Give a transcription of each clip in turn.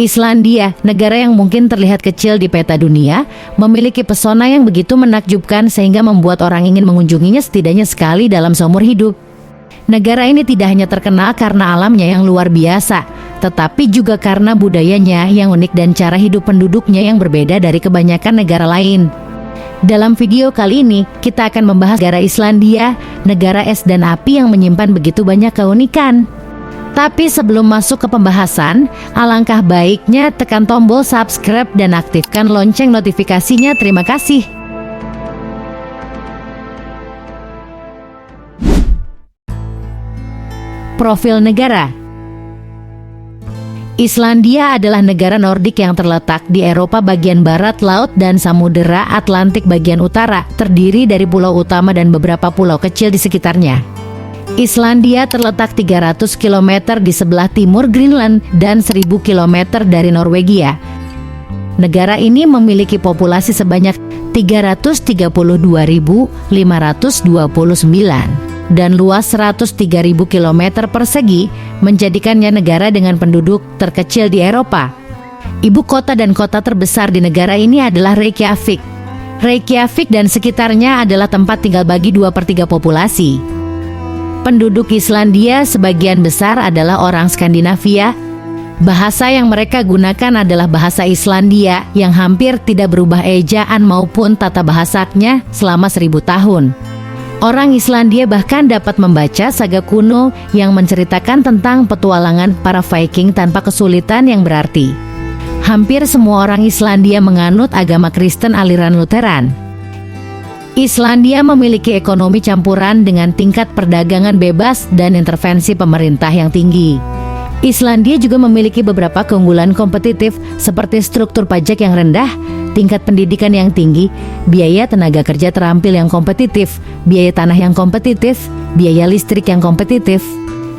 Islandia, negara yang mungkin terlihat kecil di peta dunia, memiliki pesona yang begitu menakjubkan sehingga membuat orang ingin mengunjunginya setidaknya sekali dalam seumur hidup. Negara ini tidak hanya terkenal karena alamnya yang luar biasa, tetapi juga karena budayanya yang unik dan cara hidup penduduknya yang berbeda dari kebanyakan negara lain. Dalam video kali ini, kita akan membahas negara Islandia, negara es dan api yang menyimpan begitu banyak keunikan. Tapi sebelum masuk ke pembahasan, alangkah baiknya tekan tombol subscribe dan aktifkan lonceng notifikasinya. Terima kasih. Profil negara. Islandia adalah negara Nordik yang terletak di Eropa bagian barat laut dan Samudera Atlantik bagian utara, terdiri dari pulau utama dan beberapa pulau kecil di sekitarnya. Islandia terletak 300 km di sebelah timur Greenland dan 1000 km dari Norwegia. Negara ini memiliki populasi sebanyak 332.529 dan luas 103.000 km persegi, menjadikannya negara dengan penduduk terkecil di Eropa. Ibu kota dan kota terbesar di negara ini adalah Reykjavik. Reykjavik dan sekitarnya adalah tempat tinggal bagi 2/3 populasi. Penduduk Islandia sebagian besar adalah orang Skandinavia. Bahasa yang mereka gunakan adalah bahasa Islandia yang hampir tidak berubah ejaan maupun tata bahasanya selama 1000 tahun. Orang Islandia bahkan dapat membaca saga kuno yang menceritakan tentang petualangan para Viking tanpa kesulitan yang berarti. Hampir semua orang Islandia menganut agama Kristen aliran Lutheran. Islandia memiliki ekonomi campuran dengan tingkat perdagangan bebas dan intervensi pemerintah yang tinggi. Islandia juga memiliki beberapa keunggulan kompetitif seperti struktur pajak yang rendah, tingkat pendidikan yang tinggi, biaya tenaga kerja terampil yang kompetitif, biaya tanah yang kompetitif, biaya listrik yang kompetitif.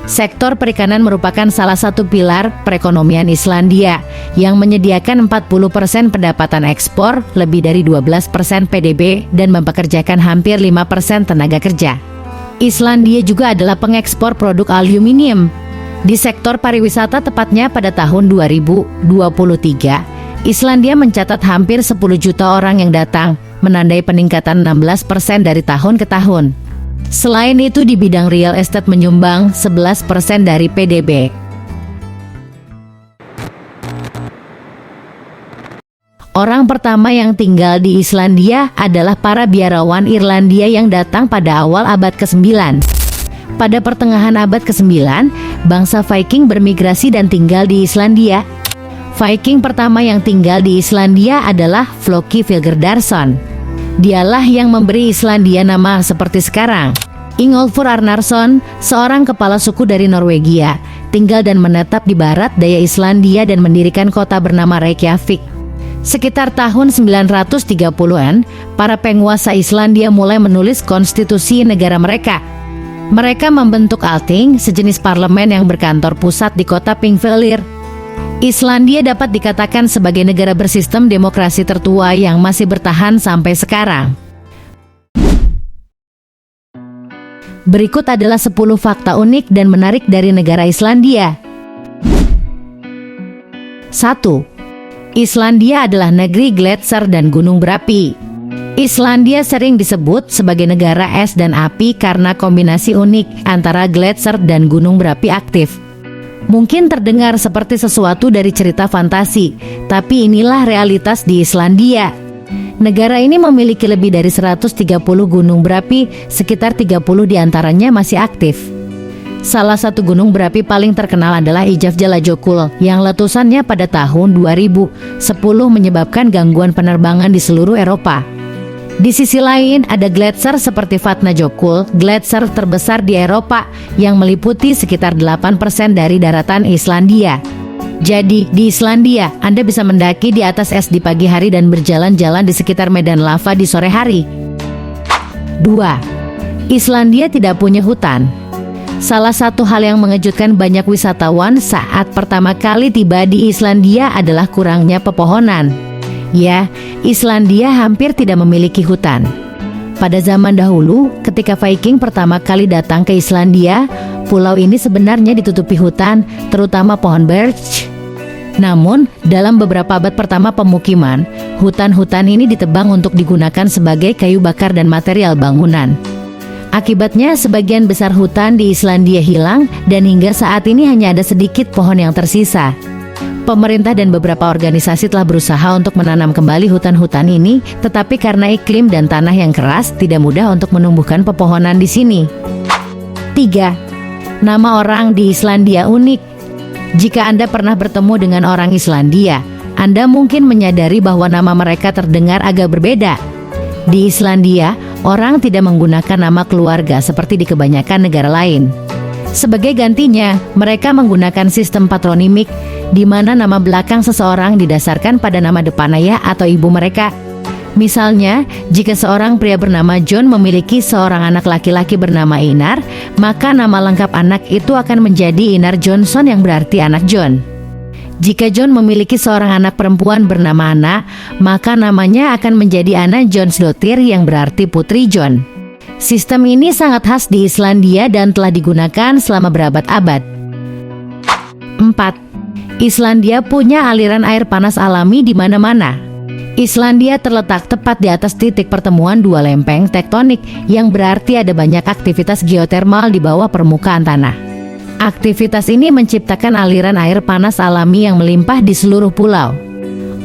Sektor perikanan merupakan salah satu pilar perekonomian Islandia yang menyediakan 40% pendapatan ekspor, lebih dari 12% PDB, dan mempekerjakan hampir 5% tenaga kerja. Islandia juga adalah pengekspor produk aluminium. Di sektor pariwisata, tepatnya pada tahun 2023, Islandia mencatat hampir 10 juta orang yang datang, menandai peningkatan 16% dari tahun ke tahun. Selain itu, di bidang real estate menyumbang 11% dari PDB. Orang pertama yang tinggal di Islandia adalah para biarawan Irlandia yang datang pada awal abad ke-9. Pada pertengahan abad ke-9, bangsa Viking bermigrasi dan tinggal di Islandia. Viking pertama yang tinggal di Islandia adalah Floki Vilgerdarsson. Dialah yang memberi Islandia nama seperti sekarang. Ingolfur Arnarsson, seorang kepala suku dari Norwegia, tinggal dan menetap di barat daya Islandia dan mendirikan kota bernama Reykjavik. Sekitar tahun 930-an, para penguasa Islandia mulai menulis konstitusi negara mereka. Mereka membentuk Althing, sejenis parlemen yang berkantor pusat di kota Þingvellir. Islandia dapat dikatakan sebagai negara bersistem demokrasi tertua yang masih bertahan sampai sekarang. Berikut adalah 10 fakta unik dan menarik dari negara Islandia. 1. Islandia adalah negeri gletser dan gunung berapi. Islandia sering disebut sebagai negara es dan api karena kombinasi unik antara gletser dan gunung berapi aktif. Mungkin terdengar seperti sesuatu dari cerita fantasi, tapi inilah realitas di Islandia. Negara ini memiliki lebih dari 130 gunung berapi, sekitar 30 diantaranya masih aktif. Salah satu gunung berapi paling terkenal adalah Eyjafjallajökull yang letusannya pada tahun 2010 menyebabkan gangguan penerbangan di seluruh Eropa. Di sisi lain, ada gletser seperti Vatnajökull, gletser terbesar di Eropa yang meliputi sekitar 8% dari daratan Islandia. Jadi, di Islandia, Anda bisa mendaki di atas es di pagi hari dan berjalan-jalan di sekitar medan lava di sore hari. 2. Islandia tidak punya hutan. Salah satu hal yang mengejutkan banyak wisatawan saat pertama kali tiba di Islandia adalah kurangnya pepohonan. Ya, Islandia hampir tidak memiliki hutan. Pada zaman dahulu, ketika Viking pertama kali datang ke Islandia, pulau ini sebenarnya ditutupi hutan, terutama pohon birch. Namun, dalam beberapa abad pertama pemukiman, hutan-hutan ini ditebang untuk digunakan sebagai kayu bakar dan material bangunan. Akibatnya, sebagian besar hutan di Islandia hilang dan hingga saat ini hanya ada sedikit pohon yang tersisa. Pemerintah dan beberapa organisasi telah berusaha untuk menanam kembali hutan-hutan ini, tetapi karena iklim dan tanah yang keras, tidak mudah untuk menumbuhkan pepohonan di sini. 3. Nama orang di Islandia unik. Jika Anda pernah bertemu dengan orang Islandia, Anda mungkin menyadari bahwa nama mereka terdengar agak berbeda. Di Islandia, orang tidak menggunakan nama keluarga seperti di kebanyakan negara lain. Sebagai gantinya, mereka menggunakan sistem patronimik, di mana nama belakang seseorang didasarkan pada nama depan ayah atau ibu mereka. Misalnya, jika seorang pria bernama John memiliki seorang anak laki-laki bernama Einar, maka nama lengkap anak itu akan menjadi Einar Johnson yang berarti anak John. Jika John memiliki seorang anak perempuan bernama Anna, maka namanya akan menjadi Anna Johnsdottir yang berarti putri John. Sistem ini sangat khas di Islandia dan telah digunakan selama berabad-abad. 4. Islandia punya aliran air panas alami di mana-mana. Islandia terletak tepat di atas titik pertemuan dua lempeng tektonik yang berarti ada banyak aktivitas geotermal di bawah permukaan tanah. Aktivitas ini menciptakan aliran air panas alami yang melimpah di seluruh pulau.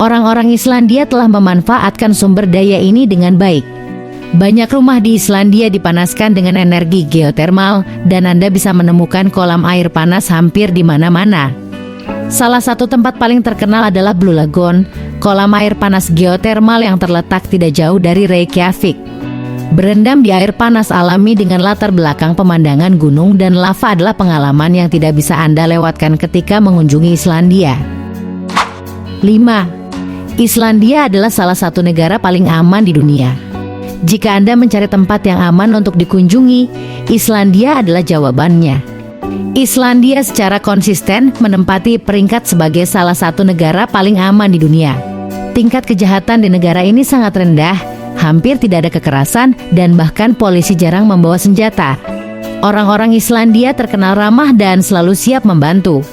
Orang-orang Islandia telah memanfaatkan sumber daya ini dengan baik. Banyak rumah di Islandia dipanaskan dengan energi geotermal dan Anda bisa menemukan kolam air panas hampir di mana-mana. Salah satu tempat paling terkenal adalah Blue Lagoon, kolam air panas geotermal yang terletak tidak jauh dari Reykjavik. Berendam di air panas alami dengan latar belakang pemandangan gunung dan lava adalah pengalaman yang tidak bisa Anda lewatkan ketika mengunjungi Islandia. 5. Islandia adalah salah satu negara paling aman di dunia. Jika Anda mencari tempat yang aman untuk dikunjungi, Islandia adalah jawabannya. Islandia secara konsisten menempati peringkat sebagai salah satu negara paling aman di dunia. Tingkat kejahatan di negara ini sangat rendah. Hampir tidak ada kekerasan dan bahkan polisi jarang membawa senjata. Orang-orang Islandia terkenal ramah dan selalu siap membantu.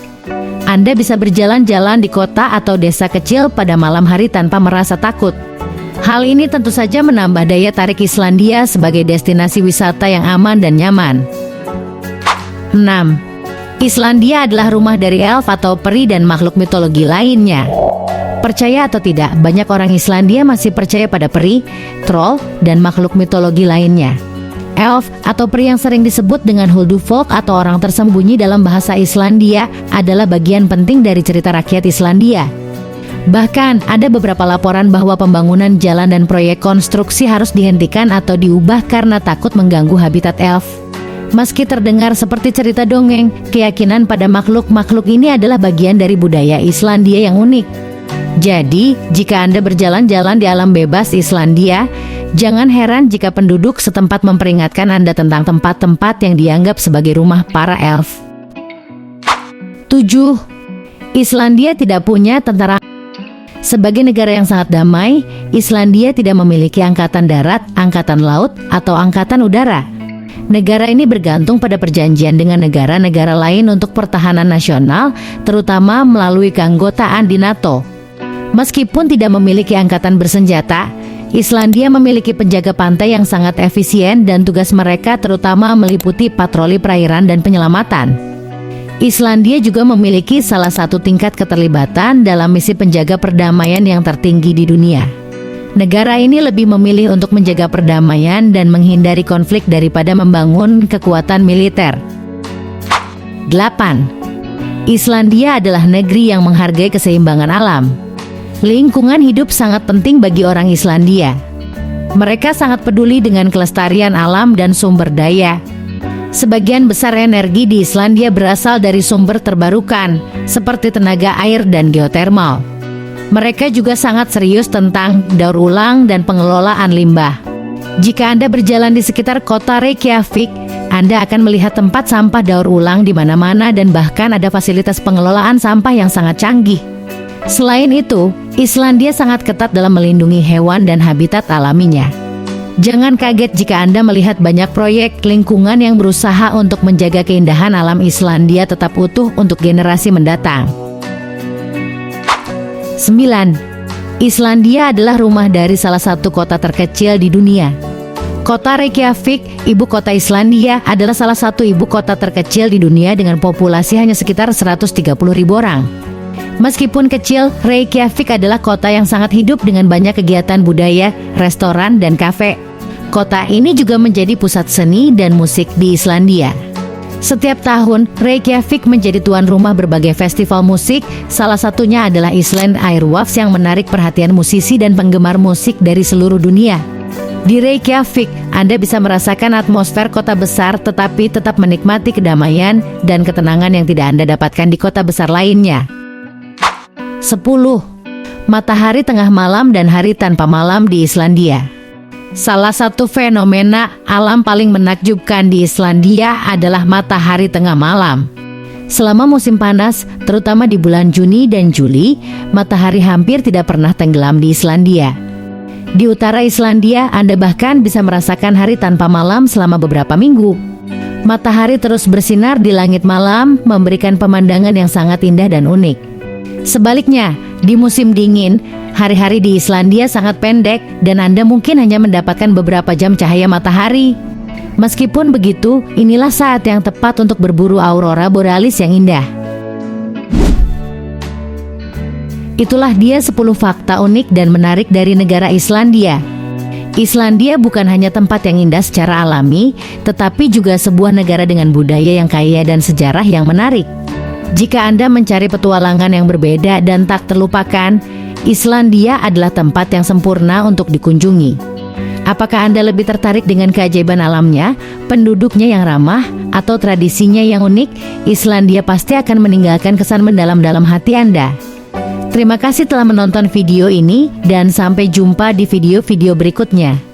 Anda bisa berjalan-jalan di kota atau desa kecil pada malam hari tanpa merasa takut. Hal ini tentu saja menambah daya tarik Islandia sebagai destinasi wisata yang aman dan nyaman. 6. Islandia adalah rumah dari elf atau peri dan makhluk mitologi lainnya. Percaya atau tidak, banyak orang Islandia masih percaya pada peri, troll, dan makhluk mitologi lainnya. Elf atau peri yang sering disebut dengan Huldufolk atau orang tersembunyi dalam bahasa Islandia adalah bagian penting dari cerita rakyat Islandia. Bahkan ada beberapa laporan bahwa pembangunan jalan dan proyek konstruksi harus dihentikan atau diubah karena takut mengganggu habitat elf. Meski terdengar seperti cerita dongeng, keyakinan pada makhluk-makhluk ini adalah bagian dari budaya Islandia yang unik. Jadi, jika Anda berjalan-jalan di alam bebas Islandia, jangan heran jika penduduk setempat memperingatkan Anda tentang tempat-tempat yang dianggap sebagai rumah para elf. 7. Islandia tidak punya tentara. Sebagai negara yang sangat damai, Islandia tidak memiliki angkatan darat, angkatan laut, atau angkatan udara. Negara ini bergantung pada perjanjian dengan negara-negara lain untuk pertahanan nasional, terutama melalui keanggotaan di NATO. Meskipun tidak memiliki angkatan bersenjata, Islandia memiliki penjaga pantai yang sangat efisien dan tugas mereka terutama meliputi patroli perairan dan penyelamatan. Islandia juga memiliki salah satu tingkat keterlibatan dalam misi penjaga perdamaian yang tertinggi di dunia. Negara ini lebih memilih untuk menjaga perdamaian dan menghindari konflik daripada membangun kekuatan militer. 8. Islandia adalah negeri yang menghargai keseimbangan alam. Lingkungan hidup sangat penting bagi orang Islandia. Mereka sangat peduli dengan kelestarian alam dan sumber daya. Sebagian besar energi di Islandia berasal dari sumber terbarukan, seperti tenaga air dan geotermal. Mereka juga sangat serius tentang daur ulang dan pengelolaan limbah. Jika Anda berjalan di sekitar kota Reykjavik, Anda akan melihat tempat sampah daur ulang di mana-mana dan bahkan ada fasilitas pengelolaan sampah yang sangat canggih. Selain itu, Islandia sangat ketat dalam melindungi hewan dan habitat alaminya. Jangan kaget jika Anda melihat banyak proyek lingkungan yang berusaha untuk menjaga keindahan alam Islandia tetap utuh untuk generasi mendatang. 9. Islandia adalah rumah dari salah satu kota terkecil di dunia. Kota Reykjavik, ibu kota Islandia, adalah salah satu ibu kota terkecil di dunia dengan populasi hanya sekitar 130.000 orang. Meskipun kecil, Reykjavik adalah kota yang sangat hidup dengan banyak kegiatan budaya, restoran, dan kafe. Kota ini juga menjadi pusat seni dan musik di Islandia. Setiap tahun, Reykjavik menjadi tuan rumah berbagai festival musik, salah satunya adalah Iceland Airwaves yang menarik perhatian musisi dan penggemar musik dari seluruh dunia. Di Reykjavik, Anda bisa merasakan atmosfer kota besar tetapi tetap menikmati kedamaian dan ketenangan yang tidak Anda dapatkan di kota besar lainnya. 10. Matahari tengah malam dan hari tanpa malam di Islandia. Salah satu fenomena alam paling menakjubkan di Islandia adalah matahari tengah malam. Selama musim panas, terutama di bulan Juni dan Juli, matahari hampir tidak pernah tenggelam di Islandia. Di utara Islandia, Anda bahkan bisa merasakan hari tanpa malam selama beberapa minggu. Matahari terus bersinar di langit malam, memberikan pemandangan yang sangat indah dan unik. Sebaliknya, di musim dingin, hari-hari di Islandia sangat pendek dan Anda mungkin hanya mendapatkan beberapa jam cahaya matahari. Meskipun begitu, inilah saat yang tepat untuk berburu aurora borealis yang indah. Itulah dia 10 fakta unik dan menarik dari negara Islandia. Islandia bukan hanya tempat yang indah secara alami, tetapi juga sebuah negara dengan budaya yang kaya dan sejarah yang menarik. Jika Anda mencari petualangan yang berbeda dan tak terlupakan, Islandia adalah tempat yang sempurna untuk dikunjungi. Apakah Anda lebih tertarik dengan keajaiban alamnya, penduduknya yang ramah, atau tradisinya yang unik? Islandia pasti akan meninggalkan kesan mendalam dalam hati Anda. Terima kasih telah menonton video ini dan sampai jumpa di video-video berikutnya.